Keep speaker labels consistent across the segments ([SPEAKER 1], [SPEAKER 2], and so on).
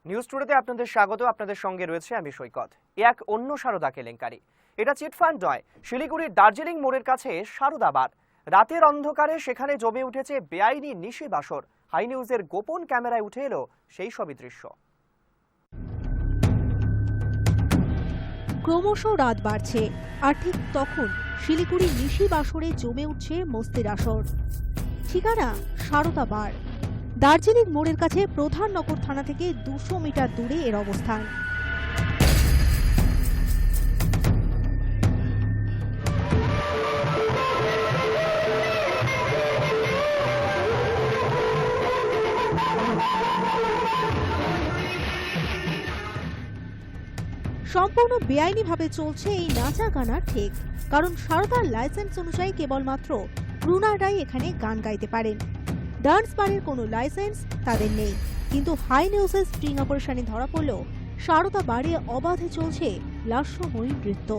[SPEAKER 1] News টুডেতে আপনাদের স্বাগত। আপনাদের সঙ্গে রয়েছে আমি সৈকত। এক অন্য সারদা কেলেঙ্কারি। এটা চিটফান্ড নয়, শিলিগুড়ির দার্জিলিং মোড়ের কাছে সারদা বার। রাতের অন্ধকারে সেখানে জমে উঠেছে বেআইনি নিশি বাসর। হাই নিউজের গোপন ক্যামেরায় উঠে এলো সেই সবই দৃশ্য।
[SPEAKER 2] ক্রমশ রাত বাড়ছে, আর ঠিক তখন শিলিগুড়ি নিশি বাসরে জমে উঠছে মস্তির আসর। ঠিকানা সারদা বার। দার্জিলিং মোড়ের কাছে প্রধান নগর থানা থেকে 200 মিটার দূরে এর অবস্থান। সম্পূর্ণ বেআইনিভাবে চলছে এই নাচা গানার ঠেক, কারণ সারদার লাইসেন্স অনুযায়ী কেবলমাত্র ক্রুনাররাই এখানে গান গাইতে পারেন। ডান্স বারের কোনো লাইসেন্স তাদের নেই। কিন্তু হাই নিউজের স্ট্রিং অপারেশনে ধরা পড়ল সারদা বারে অবাধে চলছে লাস্যময়ী নৃত্য।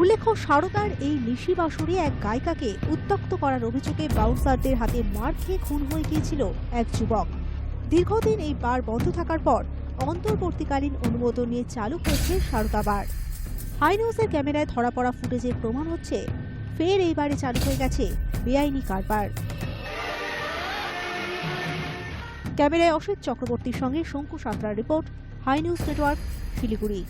[SPEAKER 2] উল্লেখ্য, সারদার এই নিশি বাসরে এক গায়িকাকে উত্ত্যক্ত করার অভিযোগে বাউন্সারদের হাতে মার খেয়ে খুন হয়ে গিয়েছিল এক যুবক। দীর্ঘদিন এই বার বন্ধ থাকার পর অন্তর্বর্তীকালীন অনুমোদন নিয়ে চালু হয়েছে সারদা বার। হাই নিউজের ক্যামেরায় ধরা পড়া ফুটেজে প্রমাণ হচ্ছে ফের এই বারে চালু হয়ে গেছে বেআইনি কারবার। ক্যামেরায় অসিত চক্রবর্তীর সঙ্গে শঙ্কু সাঁতরার report, hi news network, Siliguri.